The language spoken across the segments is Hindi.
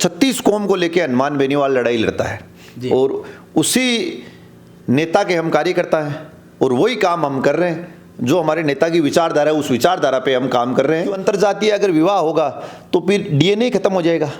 36 कौम को लेके हनुमान बेनीवाल लड़ाई लड़ता है और उसी नेता के हम कार्यकर्ता हैं और वही काम हम कर रहे हैं जो हमारे नेता की विचारधारा है, उस विचारधारा पे हम काम कर रहे हैं। अंतरजातीय अगर विवाह होगा तो फिर डीएनए खत्म हो जाएगा।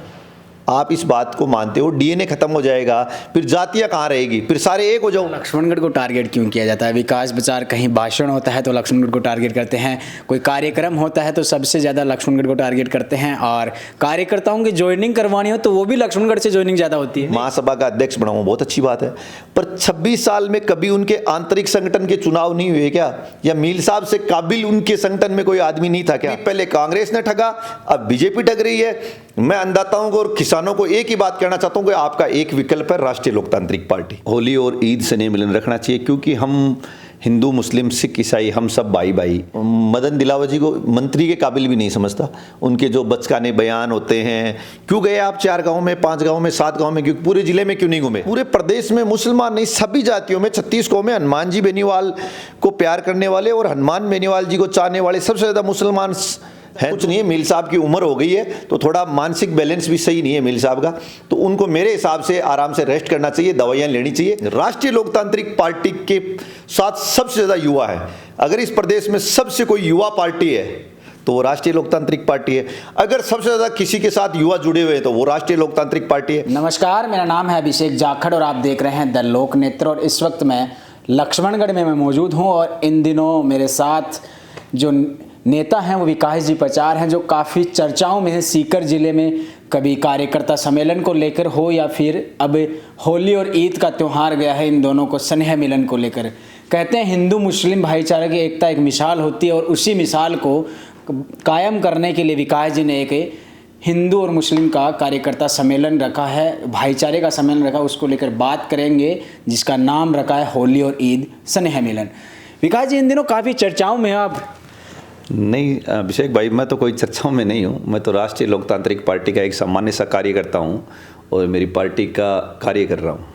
आप इस बात को मानते हो? डीएनए खत्म हो जाएगा, फिर जातियां कहाँ रहेगी, फिर सारे एक हो जाओ। लक्ष्मणगढ़ को टारगेट क्यों किया जाता है? विकास विचार, कहीं भाषण होता है तो लक्ष्मणगढ़ को टारगेट करते हैं, कोई कार्यक्रम होता है तो सबसे ज़्यादा लक्ष्मणगढ़ को टारगेट करते हैं, और कार्यकर्ताओं की ज्वाइनिंग करवानी हो तो वो भी लक्ष्मणगढ़ से ज्वाइनिंग ज़्यादा होती है। महासभा का अध्यक्ष बना हूँ, बहुत अच्छी बात है, पर 26 साल में कभी उनके आंतरिक संगठन के चुनाव नहीं हुए क्या? या मील साहब से काबिल उनके संगठन में कोई आदमी नहीं था क्या? पहले कांग्रेस ने ठगा, अब बीजेपी ठग रही है। मैं अन्नदाताओं को और किसानों को एक ही बात कहना चाहता हूं कि आपका एक विकल्प है राष्ट्रीय लोकतांत्रिक पार्टी। होली और ईद से नहीं मिलन रखना चाहिए, क्योंकि हम हिंदू मुस्लिम सिख ईसाई हम सब भाई भाई। मदन दिलावर जी को मंत्री के काबिल भी नहीं समझता। उनके जो बचकाने बयान होते हैं, क्यों गए आप 4 गांव में, 5 गांव में, 7 गांव में, क्यों पूरे जिले में क्यों नहीं घूमे? पूरे प्रदेश में मुसलमान नहीं, सभी जातियों में 36 कौम में हनुमान जी बेनीवाल को प्यार करने वाले और हनुमान बेनीवाल जी को चाहने वाले सबसे ज्यादा मुसलमान है। कुछ नहीं है, मील साहब की उम्र हो गई है तो थोड़ा मानसिक बैलेंस भी सही नहीं है मील साहब का, तो उनको मेरे हिसाब से आराम से रेस्ट करना चाहिए, दवाइयां लेनी चाहिए। राष्ट्रीय लोकतांत्रिक पार्टी के साथ सबसे ज्यादा युवा है। अगर इस प्रदेश में सबसे कोई युवा पार्टी है तो वो राष्ट्रीय लोकतांत्रिक पार्टी है। अगर सबसे ज्यादा किसी के साथ युवा जुड़े हुए हैं तो वो राष्ट्रीय लोकतांत्रिक पार्टी है। नमस्कार, मेरा नाम है अभिषेक जाखड़ और आप देख रहे हैं द लोक नेत्र। और इस वक्त मैं लक्ष्मणगढ़ में मौजूद हूँ और इन दिनों मेरे साथ जो नेता हैं वो विकास जी पचार हैं, जो काफ़ी चर्चाओं में हैं। सीकर जिले में कभी कार्यकर्ता सम्मेलन को लेकर हो या फिर अब होली और ईद का त्यौहार गया है, इन दोनों को स्नेह मिलन को लेकर। कहते हैं हिंदू मुस्लिम भाईचारे की एकता एक मिसाल होती है और उसी मिसाल को कायम करने के लिए विकास जी ने एक हिंदू और मुस्लिम का कार्यकर्ता सम्मेलन रखा है, भाईचारे का सम्मेलन रखा, उसको लेकर बात करेंगे, जिसका नाम रखा है होली और ईद स्नेह मिलन। विकास जी, इन दिनों काफ़ी चर्चाओं में आप। नहीं अभिषेक भाई, मैं तो कोई चर्चाओं में नहीं हूँ। मैं तो राष्ट्रीय लोकतांत्रिक पार्टी का एक सामान्य सा कार्यकर्ता हूँ और मेरी पार्टी का कार्य कर रहा हूँ।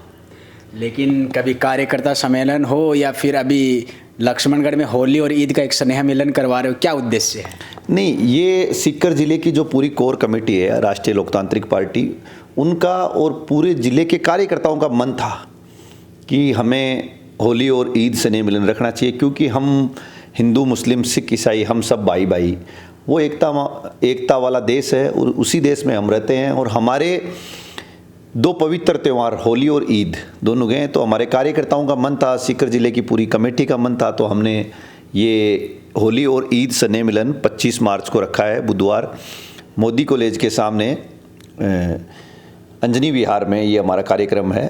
लेकिन कभी कार्यकर्ता सम्मेलन हो या फिर अभी लक्ष्मणगढ़ में होली और ईद का एक स्नेह मिलन करवा रहे हो, क्या उद्देश्य है? नहीं, ये सीकर जिले की जो पूरी कोर कमेटी है राष्ट्रीय लोकतांत्रिक पार्टी, उनका और पूरे जिले के कार्यकर्ताओं का मन था कि हमें होली और ईद स्नेह मिलन रखना चाहिए, क्योंकि हम हिंदू मुस्लिम सिख ईसाई हम सब भाई भाई। वो एकता वाला देश है और उसी देश में हम रहते हैं। और हमारे 2 पवित्र त्यौहार होली और ईद दोनों गए, तो हमारे कार्यकर्ताओं का मन था, सीकर जिले की पूरी कमेटी का मन था, तो हमने ये होली और ईद स्नेह मिलन 25 मार्च को रखा है, बुधवार, मोदी कॉलेज के सामने अंजनी विहार में ये हमारा कार्यक्रम है।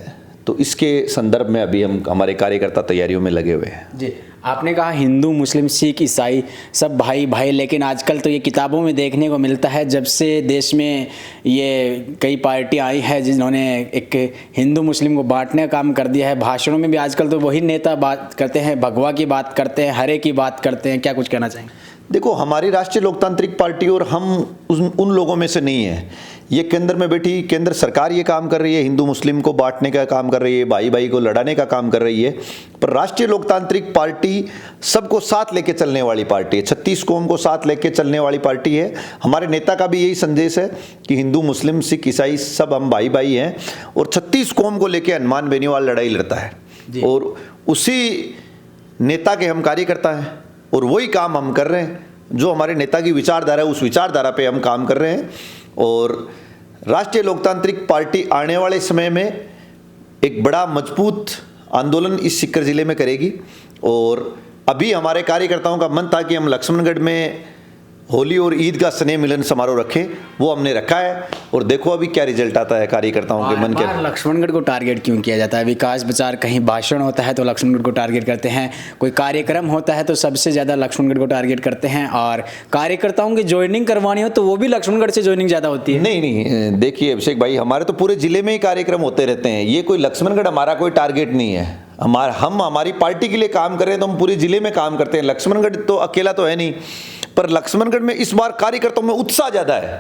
तो इसके संदर्भ में अभी हम हमारे कार्यकर्ता तैयारियों में लगे हुए हैं। जी, आपने कहा हिंदू मुस्लिम सिख ईसाई सब भाई भाई, लेकिन आजकल तो ये किताबों में देखने को मिलता है, जब से देश में ये कई पार्टी आई है जिन्होंने एक हिंदू मुस्लिम को बांटने का काम कर दिया है। भाषणों में भी आजकल तो वही नेता बात करते हैं, भगवा की बात करते हैं, हरे की बात करते हैं। क्या कुछ कहना चाहेंगे? देखो, हमारी राष्ट्रीय लोकतांत्रिक पार्टी और हम उन लोगों में से नहीं है। ये केंद्र में बैठी केंद्र सरकार ये काम कर रही है, हिंदू मुस्लिम को बांटने का काम कर रही है, भाई भाई को लड़ाने का काम कर रही है। पर राष्ट्रीय लोकतांत्रिक पार्टी सबको साथ लेके चलने वाली पार्टी है, 36 कौम को साथ लेके चलने वाली पार्टी है। हमारे नेता का भी यही संदेश है कि हिंदू मुस्लिम सिख ईसाई सब हम भाई भाई हैं और 36 कौम को लेके हनुमान बेनीवाल लड़ाई लड़ता है और उसी नेता के हम कार्यकर्ता हैं और वही काम हम कर रहे हैं जो हमारे नेता की विचारधारा है, उस विचारधारा पे हम काम कर रहे हैं। और राष्ट्रीय लोकतांत्रिक पार्टी आने वाले समय में एक बड़ा मजबूत आंदोलन इस सीकर जिले में करेगी। और अभी हमारे कार्यकर्ताओं का मन था कि हम लक्ष्मणगढ़ में होली और ईद का स्नेह मिलन समारोह रखें, वो हमने रखा है और देखो अभी क्या रिजल्ट आता है कार्यकर्ताओं के मन के। लक्ष्मणगढ़ को टारगेट क्यों किया जाता है? विकास विचार, कहीं भाषण होता है तो लक्ष्मणगढ़ को टारगेट करते हैं, कोई कार्यक्रम होता है तो सबसे ज़्यादा लक्ष्मणगढ़ को टारगेट करते हैं, और कार्यकर्ताओं की ज्वाइनिंग करवानी हो तो वो भी लक्ष्मणगढ़ से ज्वाइनिंग ज़्यादा होती है। नहीं, देखिए अभिषेक भाई, हमारे तो पूरे जिले में ही कार्यक्रम होते रहते हैं। ये कोई लक्ष्मणगढ़ हमारा कोई टारगेट नहीं है। हम हमारी पार्टी के लिए काम कर रहे हैं तो हम पूरे जिले में काम करते हैं। लक्ष्मणगढ़ तो अकेला तो है नहीं, पर लक्ष्मणगढ़ में इस बार कार्यकर्ताओं में उत्साह ज़्यादा है।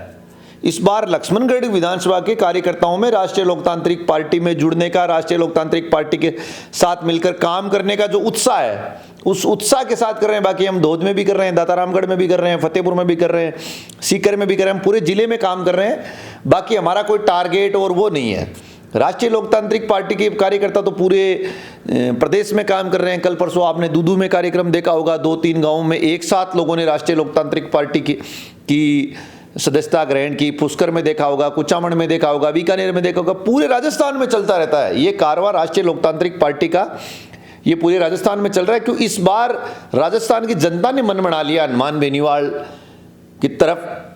इस बार लक्ष्मणगढ़ विधानसभा के कार्यकर्ताओं में राष्ट्रीय लोकतांत्रिक पार्टी में जुड़ने का, राष्ट्रीय लोकतांत्रिक पार्टी के साथ मिलकर काम करने का जो उत्साह है, उस उत्साह के साथ कर रहे हैं। बाकी हम धोद में भी कर रहे हैं, दातारामगढ़ में भी कर रहे हैं, फतेहपुर में भी कर रहे हैं, सीकर में भी कर रहे हैं, हम पूरे जिले में काम कर रहे हैं। बाकी हमारा कोई टारगेट और वो नहीं है। राष्ट्रीय लोकतांत्रिक पार्टी के कार्यकर्ता तो पूरे प्रदेश में काम कर रहे हैं। कल परसों आपने दूदू में कार्यक्रम देखा होगा, 2-3 गांवों में एक साथ लोगों ने राष्ट्रीय लोकतांत्रिक पार्टी की सदस्यता ग्रहण की। पुष्कर में देखा होगा, कुचामण में देखा होगा, बीकानेर में देखा होगा, पूरे राजस्थान में चलता रहता है ये कारवां राष्ट्रीय लोकतांत्रिक पार्टी का। ये पूरे राजस्थान में चल रहा है क्यों इस बार राजस्थान की जनता ने मन बना लिया हनुमान बेनीवाल की तरफ,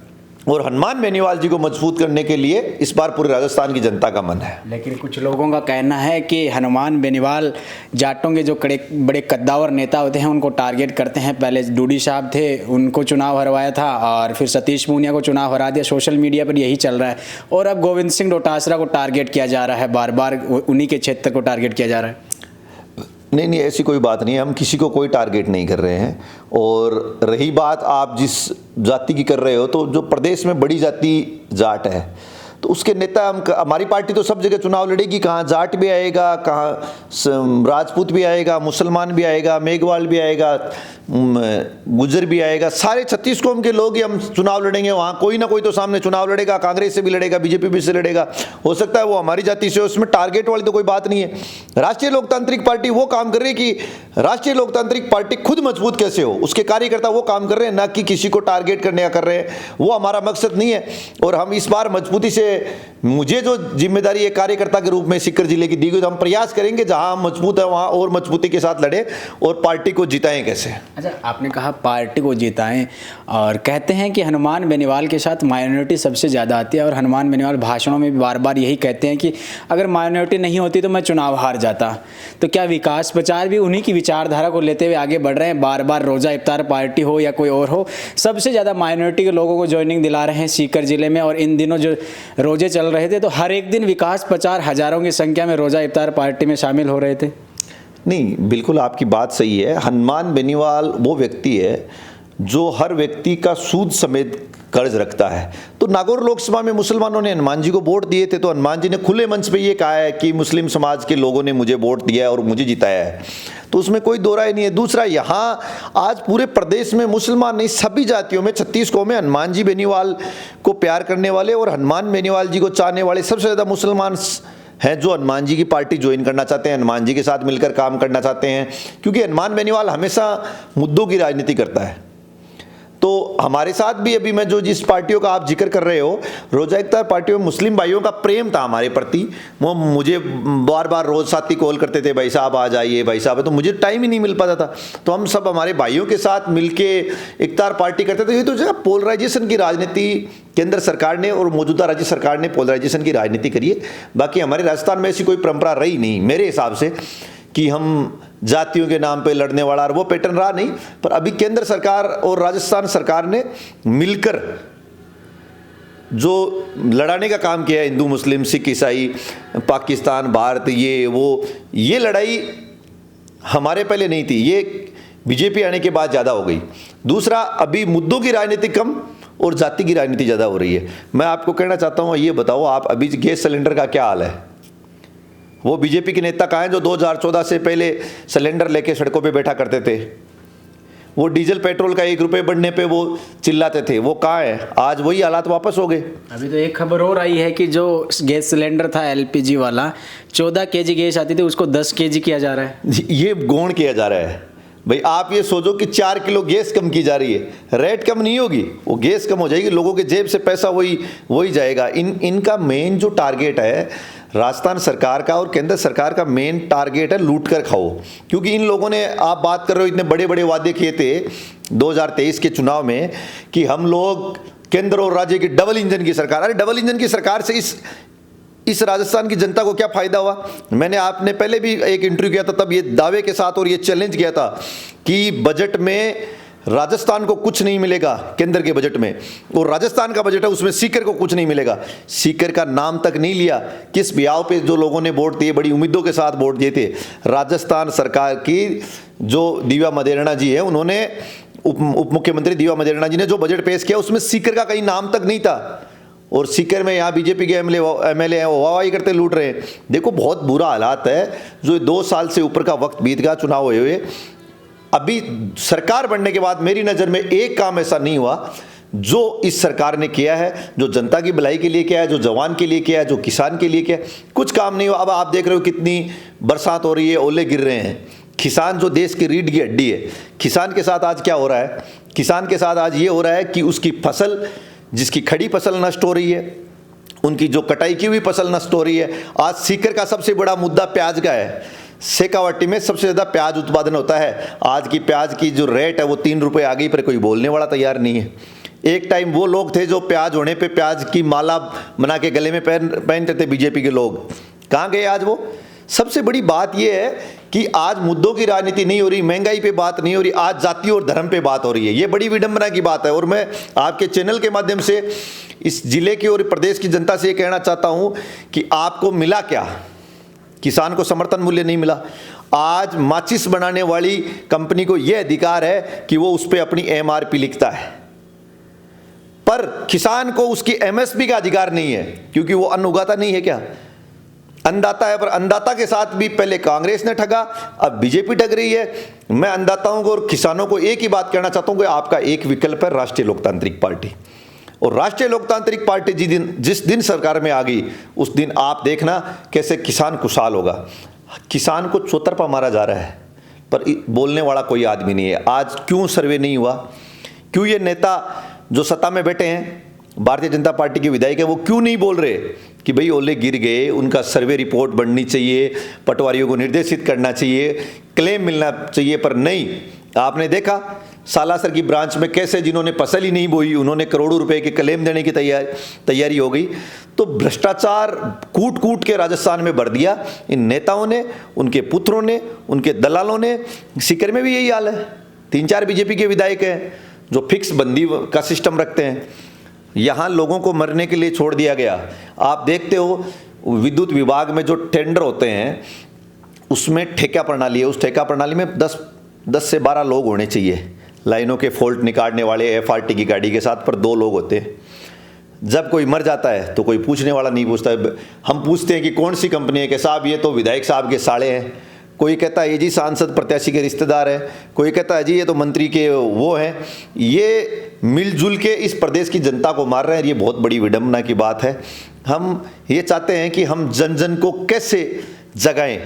और हनुमान बेनीवाल जी को मजबूत करने के लिए इस बार पूरे राजस्थान की जनता का मन है। लेकिन कुछ लोगों का कहना है कि हनुमान बेनीवाल जाटों के जो बड़े कद्दावर नेता होते हैं उनको टारगेट करते हैं। पहले डूडी साहब थे, उनको चुनाव हरवाया था, और फिर सतीश पूनिया को चुनाव हरा दिया। सोशल मीडिया पर यही चल रहा है, और अब गोविंद सिंह डोटासरा को टारगेट किया जा रहा है, बार बार उन्हीं के क्षेत्र को टारगेट किया जा रहा है। नहीं, ऐसी कोई बात नहीं है, हम किसी को कोई टारगेट नहीं कर रहे हैं। और रही बात आप जिस जाति की कर रहे हो, तो जो प्रदेश में बड़ी जाति जाट है, तो उसके नेता हमारी पार्टी तो सब जगह चुनाव लड़ेगी। कहाँ जाट भी आएगा, कहाँ राजपूत भी आएगा, मुसलमान भी आएगा, मेघवाल भी आएगा, गुजर भी आएगा, सारे 36 कौम के लोग ही हम चुनाव लड़ेंगे। वहाँ कोई ना कोई तो सामने चुनाव लड़ेगा, कांग्रेस से भी लड़ेगा, बीजेपी भी से लड़ेगा, हो सकता है वो हमारी जाति से। उसमें टारगेट वाली तो कोई बात नहीं है। राष्ट्रीय लोकतांत्रिक पार्टी वो काम कर रही है कि राष्ट्रीय लोकतांत्रिक पार्टी खुद मजबूत कैसे हो, उसके कार्यकर्ता वो काम कर रहे हैं, ना कि किसी को टारगेट करने का कर रहे हैं। वो हमारा मकसद नहीं है। और हम इस बार मजबूती से, मुझे जो जिम्मेदारी है कार्यकर्ता के रूप में सीकर जिले की दी गई, तो हम प्रयास करेंगे जहां हम मजबूत है वहां और मजबूती के साथ लड़े और पार्टी को जिताएं कैसे। अच्छा, आपने कहा पार्टी को जिताएं, और कहते हैं कि हनुमान बेनीवाल के साथ माइनॉरिटी सबसे ज़्यादा आती है, और हनुमान बेनीवाल भाषणों में भी बार बार यही कहते हैं कि अगर माइनॉरिटी नहीं होती तो मैं चुनाव हार जाता। तो क्या विकास प्रचार भी उन्हीं की विचारधारा को लेते हुए आगे बढ़ रहे हैं? बार बार रोज़ा इफ्तार पार्टी हो या कोई और हो, सबसे ज़्यादा माइनॉरिटी के लोगों को ज्वाइनिंग दिला रहे हैं सीकर जिले में। और इन दिनों जो रोजे चल रहे थे, तो हर एक दिन विकास प्रचार हजारों की संख्या में रोज़ा इफ्तार पार्टी में शामिल हो रहे थे। नहीं, बिल्कुल आपकी बात सही है। हनुमान बेनीवाल वो व्यक्ति है जो हर व्यक्ति का सूद समेत कर्ज रखता है। तो नागौर लोकसभा में मुसलमानों ने हनुमान जी को वोट दिए थे, तो हनुमान जी ने खुले मंच पे ये कहा है कि मुस्लिम समाज के लोगों ने मुझे वोट दिया है और मुझे जिताया है, तो उसमें कोई दो राय नहीं है। दूसरा, यहाँ आज पूरे प्रदेश में मुसलमान नहीं, सभी जातियों में 36 कौमें हनुमान जी बेनीवाल को प्यार करने वाले और हनुमान बेनीवाल जी को चाहने वाले सबसे ज़्यादा मुसलमान हैं, जो हनुमान जी की पार्टी ज्वाइन करना चाहते हैं, हनुमान जी के साथ मिलकर काम करना चाहते हैं। क्योंकि हनुमान बेनीवाल हमेशा मुद्दों की राजनीति करता है। तो हमारे साथ भी अभी मैं जो जिस पार्टियों का आप जिक्र कर रहे हो, रोजा इफ्तार पार्टियों में मुस्लिम भाइयों का प्रेम था हमारे प्रति। वो मुझे बार बार रोज साथी कॉल करते थे, भाई साहब आ जाइए, भाई साहब, तो मुझे टाइम ही नहीं मिल पाता था। तो हम सब हमारे भाइयों के साथ मिलके इफ्तार पार्टी करते थे। ये तो जो पोलराइजेशन की राजनीति केंद्र सरकार ने और मौजूदा राज्य सरकार ने पोलराइजेशन की राजनीति करी है। बाकी हमारे राजस्थान में ऐसी कोई परंपरा रही नहीं मेरे हिसाब से कि हम जातियों के नाम पे लड़ने वाला, और वो पैटर्न रहा नहीं। पर अभी केंद्र सरकार और राजस्थान सरकार ने मिलकर जो लड़ाने का काम किया है, हिंदू मुस्लिम सिख ईसाई पाकिस्तान भारत, ये लड़ाई हमारे पहले नहीं थी, ये बीजेपी आने के बाद ज़्यादा हो गई। दूसरा, अभी मुद्दों की राजनीति कम और जाति की राजनीति ज़्यादा हो रही है। मैं आपको कहना चाहता हूँ, ये बताओ आप अभी गैस सिलेंडर का क्या हाल है? वो बीजेपी के नेता कहाँ हैं जो 2014 से पहले सिलेंडर लेके सड़कों पे बैठा करते थे? वो डीजल पेट्रोल का 1 रुपये बढ़ने पे वो चिल्लाते थे, वो कहाँ है? आज वही हालात वापस हो गए। अभी तो एक खबर और आई है कि जो गैस सिलेंडर था एलपीजी वाला, 14 केजी गैस आती थी, उसको 10 केजी किया जा रहा है। ये गौण किया जा रहा है। भाई आप ये सोचो कि 4 किलो गैस कम की जा रही है, रेट कम नहीं होगी, वो गैस कम हो जाएगी, लोगों के जेब से पैसा वही जाएगा। इनका मेन जो टारगेट है, राजस्थान सरकार का और केंद्र सरकार का मेन टारगेट है लूट कर खाओ। क्योंकि इन लोगों ने, आप बात कर रहे हो, इतने बड़े बड़े वादे किए थे 2023 के चुनाव में कि हम लोग केंद्र और राज्य की डबल इंजन की सरकार। अरे डबल इंजन की सरकार से इस राजस्थान की जनता को क्या फायदा हुआ? मैंने आपने पहले भी एक इंटरव्यू किया था, तब ये दावे के साथ और ये चैलेंज किया था कि बजट में राजस्थान को कुछ नहीं मिलेगा, केंद्र के बजट में, और राजस्थान का बजट है उसमें सीकर को कुछ नहीं मिलेगा। सीकर का नाम तक नहीं लिया। किस ब्याह पे जो लोगों ने वोट दिए, बड़ी उम्मीदों के साथ वोट दिए थे। राजस्थान सरकार की जो दिव्या मदेरणा जी है, उन्होंने उप मुख्यमंत्री दिव्या मदेरणा जी ने जो बजट पेश किया उसमें सीकर का कहीं नाम तक नहीं था। और सीकर में यहाँ बीजेपी के एमएलए हैं, वो वाहवाही करते लूट रहे हैं। देखो बहुत बुरा हालात है। जो 2 साल से ऊपर का वक्त बीत गया चुनाव हुए हुए, अभी सरकार बनने के बाद मेरी नज़र में एक काम ऐसा नहीं हुआ जो इस सरकार ने किया है, जो जनता की भलाई के लिए किया है, जो जवान के लिए किया है, जो किसान के लिए किया है। कुछ काम नहीं हुआ। अब आप देख रहे हो कितनी बरसात हो रही है, ओले गिर रहे हैं। किसान जो देश की रीढ़ की हड्डी है, किसान के साथ आज क्या हो रहा है? किसान के साथ आज ये हो रहा है कि उसकी फसल, जिसकी खड़ी फसल नष्ट हो रही है, उनकी जो कटाई की हुई फसल नष्ट हो रही है। आज सीकर का सबसे बड़ा मुद्दा प्याज का है। शेखावाटी में सबसे ज़्यादा प्याज उत्पादन होता है। आज की प्याज की जो रेट है वो 3 रुपये आ गई, पर कोई बोलने वाला तैयार नहीं है। एक टाइम वो लोग थे जो प्याज होने पे प्याज की माला बना के गले में पहनते थे, बीजेपी के लोग। कहाँ गए आज वो? सबसे बड़ी बात ये है कि आज मुद्दों की राजनीति नहीं हो रही, महंगाई पे बात नहीं हो रही, आज जाति और धर्म पे बात हो रही है। ये बड़ी विडंबना की बात है। और मैं आपके चैनल के माध्यम से इस जिले की और प्रदेश की जनता से ये कहना चाहता हूँ कि आपको मिला क्या? किसान को समर्थन मूल्य नहीं मिला। आज माचिस बनाने वाली कंपनी को यह अधिकार है कि वो उस पर अपनी एमआरपी लिखता है, पर किसान को उसकी एमएसपी का अधिकार नहीं है, क्योंकि वो अन्न उगाता नहीं है। क्या अन्नदाता है, पर अन्नदाता के साथ भी पहले कांग्रेस ने ठगा, अब बीजेपी ठग रही है। मैं अन्नदाताओं को और किसानों को एक ही बात कहना चाहता हूं कि आपका एक विकल्प है राष्ट्रीय लोकतांत्रिक पार्टी। और राष्ट्रीय लोकतांत्रिक पार्टी जिस दिन सरकार में आ गई, उस दिन आप देखना कैसे किसान खुशहाल होगा। किसान को चौतरफा मारा जा रहा है, पर बोलने वाला कोई आदमी नहीं है। आज क्यों सर्वे नहीं हुआ? क्यों ये नेता जो सत्ता में बैठे हैं, भारतीय जनता पार्टी के विधायक हैं, वो क्यों नहीं बोल रहे कि भाई ओले गिर गए, उनका सर्वे रिपोर्ट बननी चाहिए, पटवारियों को निर्देशित करना चाहिए, क्लेम मिलना चाहिए? पर नहीं। आपने देखा सालासर की ब्रांच में कैसे जिन्होंने फसल ही नहीं बोई, उन्होंने करोड़ों रुपए के क्लेम देने की तैयारी हो गई। तो भ्रष्टाचार कूट कूट के राजस्थान में भर दिया इन नेताओं ने, उनके पुत्रों ने, उनके दलालों ने। सीकर में भी यही हाल है। 3-4 बीजेपी के विधायक हैं जो फिक्स बंदी का सिस्टम रखते हैं। यहाँ लोगों को मरने के लिए छोड़ दिया गया। आप देखते हो विद्युत विभाग में जो टेंडर होते हैं उसमें ठेका प्रणाली है। उस ठेका प्रणाली में 10 से 12 लोग होने चाहिए, लाइनों के फॉल्ट निकालने वाले एफआरटी की गाड़ी के साथ, पर 2 लोग होते हैं। जब कोई मर जाता है तो कोई पूछने वाला नहीं पूछता है। हम पूछते हैं कि कौन सी कंपनी है, कि साहब ये तो विधायक साहब के साले हैं। कोई कहता है ये जी सांसद प्रत्याशी के रिश्तेदार है, कोई कहता है जी ये तो मंत्री के वो हैं। ये मिलजुल के इस प्रदेश की जनता को मार रहे हैं। ये बहुत बड़ी विडंबना की बात है। हम ये चाहते हैं कि हम जन जन को कैसे जगाएं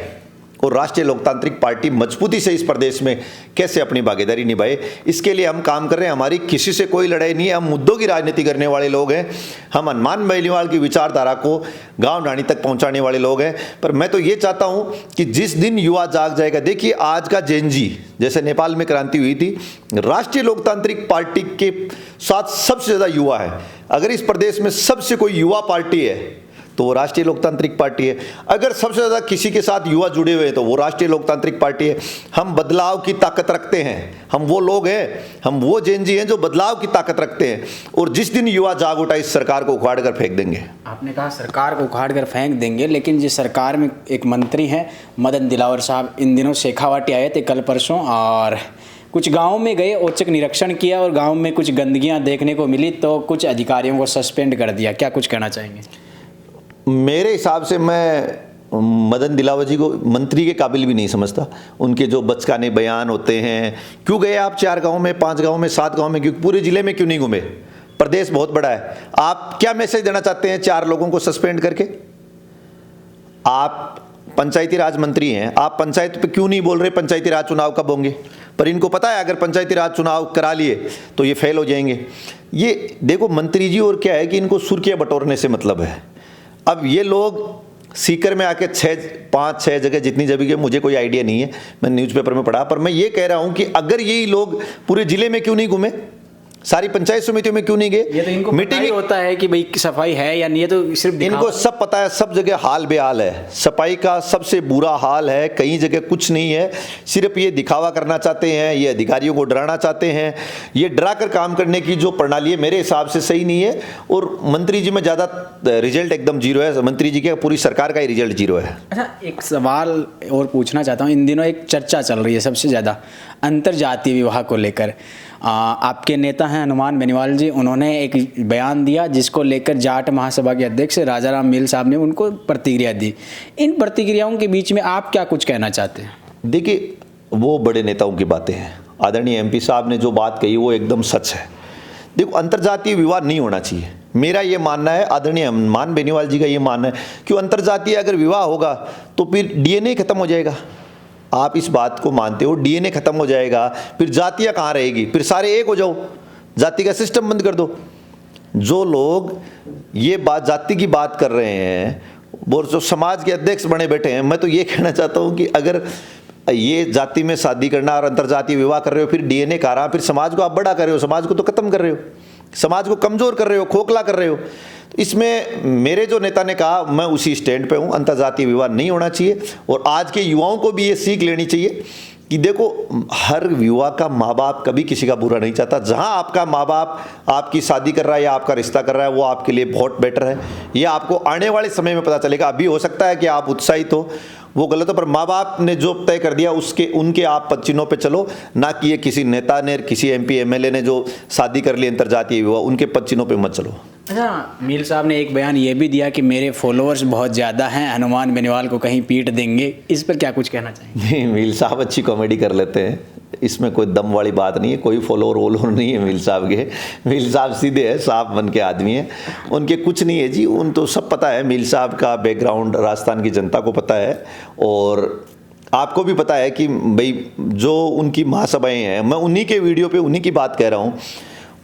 और राष्ट्रीय लोकतांत्रिक पार्टी मजबूती से इस प्रदेश में कैसे अपनी भागीदारी निभाए, इसके लिए हम काम कर रहे हैं। हमारी किसी से कोई लड़ाई नहीं है। हम मुद्दों की राजनीति करने वाले लोग हैं। हम हनुमान बेनीवाल की विचारधारा को गांव ढाणी तक पहुंचाने वाले लोग हैं। पर मैं तो ये चाहता हूं कि जिस दिन युवा जाग जाएगा, देखिए आज का जेनजी, जैसे नेपाल में क्रांति हुई थी, राष्ट्रीय लोकतांत्रिक पार्टी के साथ सबसे ज़्यादा युवा है। अगर इस प्रदेश में सबसे कोई युवा पार्टी है तो वो राष्ट्रीय लोकतांत्रिक पार्टी है। अगर सबसे ज़्यादा किसी के साथ युवा जुड़े हुए हैं तो वो राष्ट्रीय लोकतांत्रिक पार्टी है। हम बदलाव की ताकत रखते हैं। हम वो लोग हैं, हम वो जेनजी हैं जो बदलाव की ताकत रखते हैं। और जिस दिन युवा जाग उठा, इस सरकार को उखाड़ कर फेंक देंगे। आपने कहा सरकार को उखाड़ कर फेंक देंगे, लेकिन जिस सरकार में एक मंत्री हैं मदन दिलावर साहब, इन दिनों शेखावाटी आए थे कल परसों, और कुछ गाँव में गए, औचक निरीक्षण किया और गाँव में कुछ गंदगियाँ देखने को मिली तो कुछ अधिकारियों को सस्पेंड कर दिया। क्या कुछ कहना चाहेंगे? मेरे हिसाब से मैं मदन दिलावर जी को मंत्री के काबिल भी नहीं समझता। उनके जो बचकाने बयान होते हैं, क्यों गए आप 4 गांव में, 5 गांव में, 7 गांव में, क्यों पूरे जिले में क्यों नहीं घूमे? प्रदेश बहुत बड़ा है। आप क्या मैसेज देना चाहते हैं 4 लोगों को सस्पेंड करके? आप पंचायती राज मंत्री हैं, आप पंचायत पे क्यों नहीं बोल रहे पंचायती राज चुनाव कब होंगे? पर इनको पता है अगर पंचायती राज चुनाव करा लिए तो ये फेल हो जाएंगे। ये देखो मंत्री जी, और क्या है कि इनको सुर्खियां बटोरने से मतलब है। अब ये लोग सीकर में आके 5-6 जगह, जितनी जगह के मुझे कोई आइडिया नहीं है, मैं न्यूज़पेपर में पढ़ा, पर मैं ये कह रहा हूं कि अगर यही लोग पूरे जिले में क्यों नहीं घूमे, सारी पंचायत समितियों में क्यों नहीं गए? ये तो इनको मीटिंग होता है कि भाई सफाई है या नहीं, ये तो सिर्फ इनको सब पता है। सब जगह हाल बेहाल है, सफाई का सबसे बुरा हाल है। कहीं जगह कुछ नहीं है, सिर्फ ये दिखावा करना चाहते हैं, ये अधिकारियों को डराना चाहते हैं। ये डरा कर काम करने की जो प्रणाली है मेरे हिसाब से सही नहीं है। और मंत्री जी में ज़्यादा रिजल्ट एकदम जीरो है। मंत्री जी के पूरी सरकार का ही रिजल्ट जीरो है। अच्छा, एक सवाल और पूछना चाहता हूँ। इन दिनों एक चर्चा चल रही है सबसे ज़्यादा अंतर्जातीय विवाह को लेकर, आपके नेता हैं हनुमान बेनीवाल जी, उन्होंने एक बयान दिया जिसको लेकर जाट महासभा के अध्यक्ष राजाराम मील साहब ने उनको प्रतिक्रिया दी। इन प्रतिक्रियाओं के बीच में आप क्या कुछ कहना चाहते हैं? देखिए, वो बड़े नेताओं की बातें हैं। आदरणीय एमपी साहब ने जो बात कही वो एकदम सच है। देखो, अंतर्जातीय विवाह नहीं होना चाहिए, मेरा ये मानना है। आदरणीय हनुमान बेनीवाल जी का ये मानना है कि अंतर्जातीय अगर विवाह होगा तो फिर डीएनए खत्म हो जाएगा। आप इस बात को मानते हो? डीएनए खत्म हो जाएगा, फिर जातियाँ कहाँ रहेगी? फिर सारे एक हो जाओ, जाति का सिस्टम बंद कर दो। जो लोग ये बात जाति की बात कर रहे हैं वो जो समाज के अध्यक्ष बने बैठे हैं, मैं तो ये कहना चाहता हूँ कि अगर ये जाति में शादी करना और अंतर्जातीय विवाह कर रहे हो, फिर डीएनए खा रहा, फिर समाज को आप बड़ा कर रहे हो, समाज को तो खत्म कर रहे हो, समाज को कमजोर कर रहे हो, खोखला कर रहे हो। तो इसमें मेरे जो नेता ने कहा, मैं उसी स्टैंड पे हूँ, अंतर्जातीय विवाह नहीं होना चाहिए। और आज के युवाओं को भी ये सीख लेनी चाहिए कि देखो, हर विवाह का माँ बाप कभी किसी का बुरा नहीं चाहता। जहाँ आपका माँ बाप आपकी शादी कर रहा है या आपका रिश्ता कर रहा है, वो आपके लिए बहुत बेटर है। ये आपको आने वाले समय में पता चलेगा। अभी हो सकता है कि आप उत्साहित हो, वो गलत हो, पर माँ बाप ने जो तय कर दिया उनके आप पच्चीनों पे चलो, ना कि ये किसी नेता ने, किसी एमपी एमएलए ने जो शादी कर ली अंतर्जातीय विवाह, उनके पच्चीनों पे मत चलो। अच्छा, मील साहब ने एक बयान ये भी दिया कि मेरे फॉलोअर्स बहुत ज़्यादा हैं, हनुमान बेनीवाल को कहीं पीट देंगे। इस पर क्या कुछ कहना चाहेंगे? नहीं, मील साहब अच्छी कॉमेडी कर लेते हैं, इसमें कोई दम वाली बात नहीं है, कोई फॉलोअर वोलोअर नहीं है मील साहब के। मील साहब सीधे है, साफ मन के आदमी हैं, उनके कुछ नहीं है जी। उन तो सब पता है, मील साहब का बैकग्राउंड राजस्थान की जनता को पता है, और आपको भी पता है कि भाई जो उनकी महासभाएं हैं, मैं उन्हीं के वीडियो पे उन्हीं की बात कह रहा हूँ।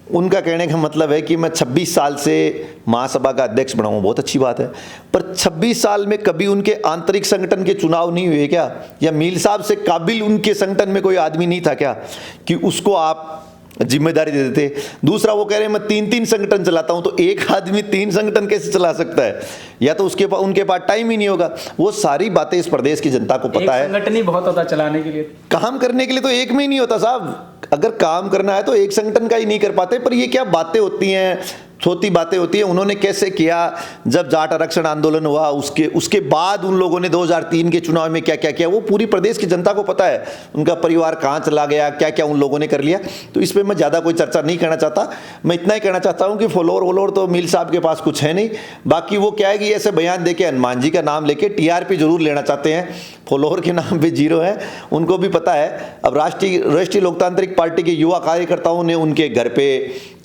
उनका कहने का मतलब है कि मैं 26 साल से महासभा का अध्यक्ष बना हूँ, बहुत अच्छी बात है, पर 26 साल में कभी उनके आंतरिक संगठन के चुनाव नहीं हुए क्या? या मील साहब से काबिल उनके संगठन में कोई आदमी नहीं था क्या कि उसको आप जिम्मेदारी दे देते? दूसरा, वो कह रहे हैं मैं 3-3 संगठन चलाता हूं, तो एक आदमी 3 संगठन कैसे चला सकता है? या तो उनके पास टाइम ही नहीं होगा। वो सारी बातें इस प्रदेश की जनता को पता है। संगठन ही बहुत होता चलाने के लिए, काम करने के लिए तो एक में ही नहीं होता साहब। अगर काम करना है तो एक संगठन का ही नहीं कर पाते। पर ये क्या बातें होती हैं, छोटी बातें होती हैं। उन्होंने कैसे किया, जब जाट आरक्षण आंदोलन हुआ उसके बाद उन लोगों ने 2003 के चुनाव में क्या क्या किया, वो पूरी प्रदेश की जनता को पता है। उनका परिवार कहाँ चला गया, क्या क्या उन लोगों ने कर लिया। तो इस पर मैं ज़्यादा कोई चर्चा नहीं करना चाहता। मैं इतना ही कहना चाहता हूँ कि फॉलोअर तो मील साहब के पास कुछ है नहीं। बाकी वो क्या है कि ऐसे बयान देके हनुमान जी का नाम लेके टीआरपी जरूर लेना चाहते हैं। फॉलोअर के नाम पे 0 है, उनको भी पता है। अब राष्ट्रीय लोकतांत्रिक पार्टी के युवा कार्यकर्ताओं ने उनके घर पे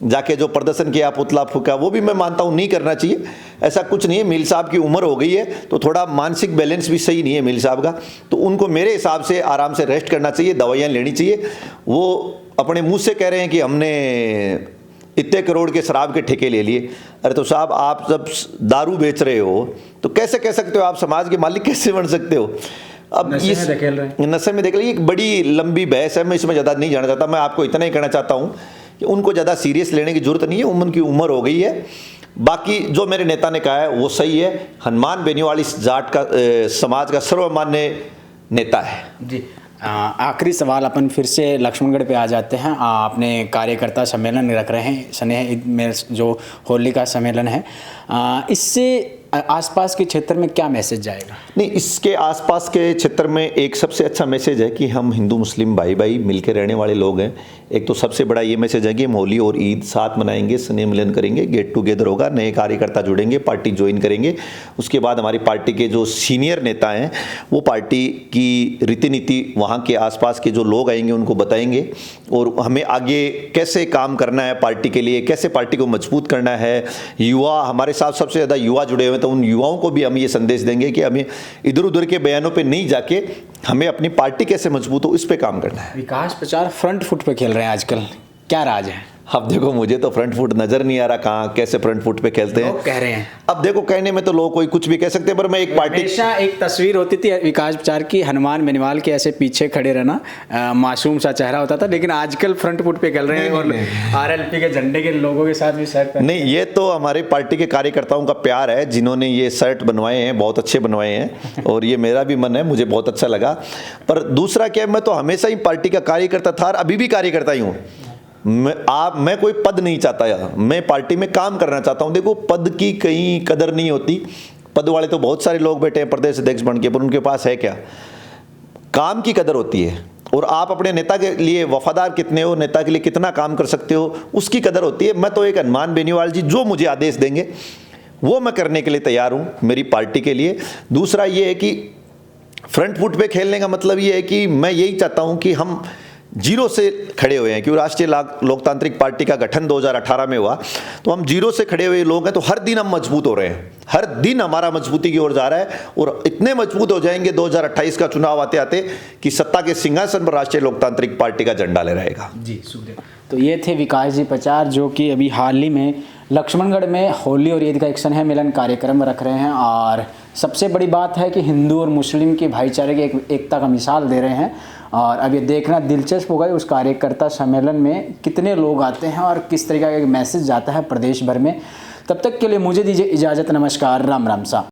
जाके जो प्रदर्शन किया, पुतला फूका, वो भी मैं मानता हूँ नहीं करना चाहिए। ऐसा कुछ नहीं है। मील साहब की उम्र हो गई है तो थोड़ा मानसिक बैलेंस भी सही नहीं है मील साहब का, तो उनको मेरे हिसाब से आराम से रेस्ट करना चाहिए, दवाइयाँ लेनी चाहिए। वो अपने मुंह से कह रहे हैं कि हमने इतने करोड़ के शराब के ठेके ले लिए। अरे तो साहब, आप जब दारू बेच रहे हो तो कैसे कह सकते हो आप समाज के मालिक कैसे बन सकते हो? अब नशे में देख रहे हैं। एक बड़ी लंबी बहस है, मैं इसमें ज़्यादा नहीं जाना चाहता। मैं आपको इतना ही कहना चाहता हूँ कि उनको ज़्यादा सीरियस लेने की जरूरत नहीं है, उनकी उम्र हो गई है। बाकी जो मेरे नेता ने कहा है वो सही है। हनुमान बेनीवाल इस जाट का समाज का सर्वमान्य नेता है जी। आखिरी सवाल अपन फिर से लक्ष्मणगढ़ पे आ जाते हैं। आपने कार्यकर्ता सम्मेलन रख रहे हैं, स्नेह में जो होली का सम्मेलन है, इससे आसपास के क्षेत्र में क्या मैसेज जाएगा? नहीं, इसके आसपास के क्षेत्र में एक सबसे अच्छा मैसेज है कि हम हिंदू मुस्लिम भाई भाई मिलकर रहने वाले लोग हैं। एक तो सबसे बड़ा ये मैसेज है कि हम होली और ईद साथ मनाएंगे, स्नेह मिलन करेंगे, गेट टुगेदर होगा, नए कार्यकर्ता जुड़ेंगे, पार्टी ज्वाइन करेंगे। उसके बाद हमारी पार्टी के जो सीनियर नेता हैं वो पार्टी की रीति नीति वहाँ के आसपास के जो लोग आएंगे उनको बताएंगे, और हमें आगे कैसे काम करना है पार्टी के लिए, कैसे पार्टी को मजबूत करना है। युवा हमारे साथ सबसे ज़्यादा युवा जुड़े हुए, तो उन युवाओं को भी हम ये संदेश देंगे कि हमें इधर उधर के बयानों पे नहीं जाके हमें अपनी पार्टी कैसे मजबूत हो, इस पे काम करना है। विकास प्रचार फ्रंट फुट पे खेल रहे हैं आजकल, क्या राज है? अब देखो, मुझे तो फ्रंट फुट नजर नहीं आ रहा कहाँ कैसे फ्रंट फुट पे खेलते हैं, कह रहे हैं। अब देखो, कहने में तो लोग कोई कुछ भी कह सकते हैं, पर मैं एक पार्टी, हमेशा एक तस्वीर होती थी विकास प्रचार की, हनुमान बेनीवाल के ऐसे पीछे खड़े रहना, मासूम सा चेहरा होता था, लेकिन आजकल फ्रंट फुट पे खेल रहे हैं और आरएलपी के झंडे के लोगों के साथ भी शर्ट नहीं, ये तो हमारे पार्टी के कार्यकर्ताओं का प्यार है जिन्होंने ये शर्ट बनवाए हैं, बहुत अच्छे बनवाए हैं, और ये मेरा भी मन है, मुझे बहुत अच्छा लगा। पर दूसरा क्या, मैं तो हमेशा ही पार्टी का कार्यकर्ता था और अभी भी कार्यकर्ता ही हूँ। मैं कोई पद नहीं चाहता यार, मैं पार्टी में काम करना चाहता हूं। देखो, पद की कहीं कदर नहीं होती। पद वाले तो बहुत सारे लोग बैठे हैं प्रदेश अध्यक्ष बन के, पर उनके पास है क्या? काम की कदर होती है। और आप अपने नेता के लिए वफादार कितने हो, नेता के लिए कितना काम कर सकते हो, उसकी कदर होती है। मैं तो एक हनुमान बेनीवाल जी जो मुझे आदेश देंगे वो मैं करने के लिए तैयार हूँ मेरी पार्टी के लिए। दूसरा ये है कि फ्रंट फुट पे खेलने का मतलब ये है कि मैं यही चाहता हूँ कि हम जीरो से खड़े हुए हैं, क्योंकि राष्ट्रीय लोकतांत्रिक पार्टी का गठन 2018 में हुआ, तो हम जीरो से खड़े हुए लोग हैं, तो हर दिन हम मजबूत हो रहे हैं, हर दिन हमारा मजबूती की ओर जा रहा है और इतने मजबूत हो जाएंगे 2028 का चुनाव आते आते कि सत्ता के सिंहासन पर राष्ट्रीय लोकतांत्रिक पार्टी का झंडा ले रहेगा। जी सुखदेव। तो ये थे विकास जी पचार, जो कि अभी हाल ही में लक्ष्मणगढ़ में होली और ईद का एक स्नेह मिलन कार्यक्रम रख रहे हैं और सबसे बड़ी बात है कि हिंदू और मुस्लिम के भाईचारे की एकता का मिसाल दे रहे हैं। और अब ये देखना दिलचस्प होगा उस कार्यकर्ता सम्मेलन में कितने लोग आते हैं और किस तरीके का एक मैसेज जाता है प्रदेश भर में। तब तक के लिए मुझे दीजिए इजाज़त, नमस्कार, राम राम सा।